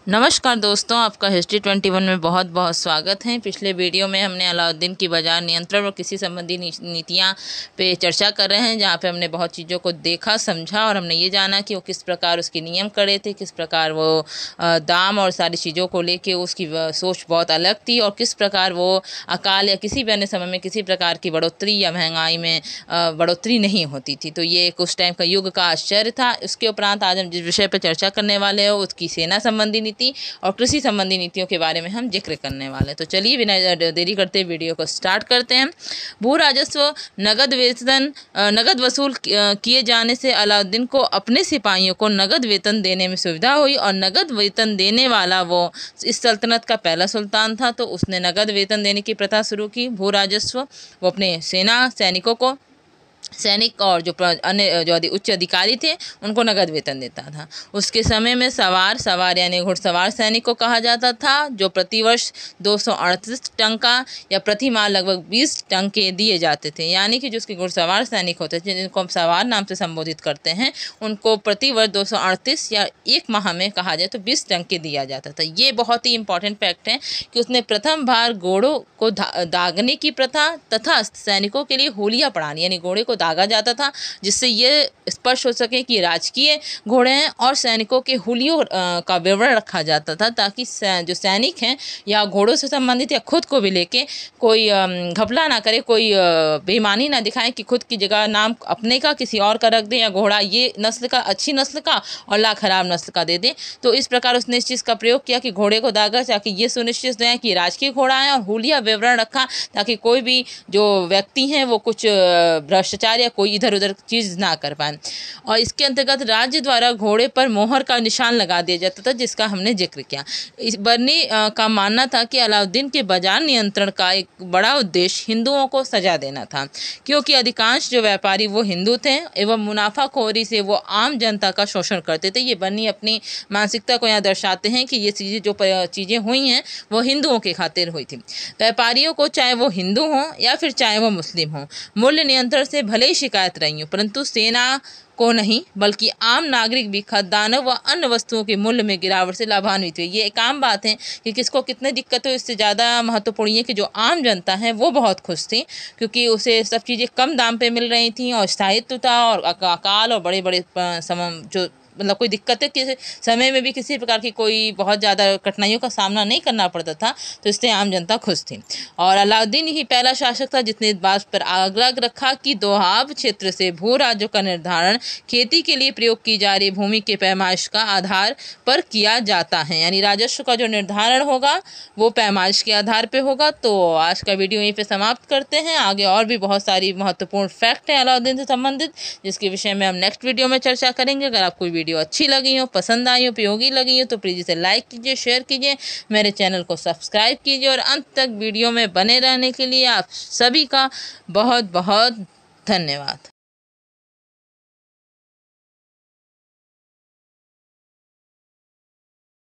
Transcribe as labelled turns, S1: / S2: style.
S1: नमस्कार दोस्तों, आपका हिस्ट्री 21 में बहुत बहुत स्वागत है। पिछले वीडियो में हमने अलाउद्दीन की बाजार नियंत्रण और कृषि संबंधी नीतियाँ पे चर्चा कर रहे हैं, जहाँ पे हमने बहुत चीज़ों को देखा, समझा और हमने ये जाना कि वो किस प्रकार उसके नियम कड़े थे, किस प्रकार वो दाम और सारी चीज़ों को लेके उसकी सोच बहुत अलग थी और किस प्रकार वो अकाल या किसी भी अन्य समय में किसी प्रकार की बढ़ोतरी या महंगाई में बढ़ोतरी नहीं होती थी। तो ये एक उस टाइम का युग का आश्चर्य था। उसके उपरांत आज हम जिस विषय पर चर्चा करने वाले हैं उसकी सेना संबंधी और कृषि संबंधी नीतियों के बारे में हम जिक्र करने वाले हैं। तो चलिए बिना देरी करते वीडियो को स्टार्ट करते हैं। भू राजस्व नगद वसूल किए जाने से अलाउद्दीन को अपने सिपाहियों को नगद वेतन देने में सुविधा हुई और नगद वेतन देने वाला वो इस सल्तनत का पहला सुल्तान था। तो उसने नगद वेतन देने की प्रथा शुरू की। भू राजस्व वो अपने सैनिकों को और जो उच्च अधिकारी थे उनको नगद वेतन देता था। उसके समय में सवार यानी घुड़सवार सैनिक को कहा जाता था, जो प्रतिवर्ष 238 टंका या प्रति माह लगभग 20 टंके दिए जाते थे। यानी कि जो उसके घुड़सवार सैनिक होते थे, जिनको हम सवार नाम से संबोधित करते हैं, उनको प्रतिवर्ष 238 या एक माह में कहा जाए तो 20 टंके दिया जाता था। ये बहुत ही इंपॉर्टेंट फैक्ट है कि उसने प्रथम बार घोड़ों को दागने की प्रथा तथा सैनिकों के लिए होलियाँ पढ़ानी, यानी घोड़े को दागा जाता था, जिससे ये स्पष्ट हो सके कि राजकीय घोड़े हैं, और सैनिकों के हुलियों का विवरण रखा जाता था, ताकि जो सैनिक हैं या घोड़ों से संबंधित या खुद को भी लेके कोई घपला ना करे, कोई बेईमानी ना दिखाए कि खुद की जगह नाम अपने का किसी और का रख दें, या घोड़ा ये नस्ल का अच्छी नस्ल का और ला खराब नस्ल का दे दें। तो इस प्रकार उसने इस चीज़ का प्रयोग किया कि घोड़े को दागा, ताकि ये सुनिश्चित है कि राजकीय घोड़ा है, और हुलिया विवरण रखा ताकि कोई भी जो व्यक्ति हैं वो कुछ भ्रष्टाचार या कोई इधर उधर चीज़ ना कर पाए। और इसके अंतर्गत राज्य द्वारा घोड़े पर मोहर का निशान लगा दिया जाता था, जिसका हमने जिक्र किया। इस बर्नी का मानना था कि अलाउद्दीन के बाजार नियंत्रण का एक बड़ा उद्देश्य हिंदुओं को सजा देना था, क्योंकि अधिकांश जो व्यापारी वो हिंदू थे एवं मुनाफाखोरी से वो आम जनता का शोषण करते थे। ये बर्नी अपनी मानसिकता को यहाँ दर्शाते हैं कि ये चीज़ें हुई हैं वो हिंदुओं के खातिर हुई थी। व्यापारियों को, चाहे वो हिंदू हों या फिर चाहे वो मुस्लिम हों, मूल्य नियंत्रण से भले ही शिकायत रही हो, परंतु सेना को नहीं बल्कि आम नागरिक भी खाद्यान्नों व अन्य वस्तुओं के मूल्य में गिरावट से लाभान्वित हुई। ये एक आम बात है कि किसको कितने दिक्कत हो, इससे ज़्यादा महत्वपूर्ण ये कि जो आम जनता है वो बहुत खुश थी, क्योंकि उसे सब चीज़ें कम दाम पे मिल रही थी और स्थायित्व था और अकाल और बड़े बड़े जो मतलब कोई दिक्कत के समय में भी किसी प्रकार की कोई बहुत ज़्यादा कठिनाइयों का सामना नहीं करना पड़ता था। तो इससे आम जनता खुश थी। और अलाउद्दीन ही पहला शासक था जिसने इस बात पर आग्रह रखा कि दोआब क्षेत्र से भू राज्यों का निर्धारण खेती के लिए प्रयोग की जा रही भूमि के पैमाइश का आधार पर किया जाता है, यानी राजस्व का जो निर्धारण होगा वो पैमाइश के आधार पर होगा। तो आज का वीडियो यहीं पर समाप्त करते हैं। आगे और भी बहुत सारी महत्वपूर्ण फैक्ट हैं अलाउद्दीन से संबंधित, जिसके विषय में हम नेक्स्ट वीडियो में चर्चा करेंगे। अगर आपको वीडियो अच्छी लगी हो, पसंद आई हो, उपयोगी लगी हो, तो प्लीज़ इसे लाइक कीजिए, शेयर कीजिए, मेरे चैनल को सब्सक्राइब कीजिए और अंत तक वीडियो में बने रहने के लिए आप सभी का बहुत बहुत धन्यवाद।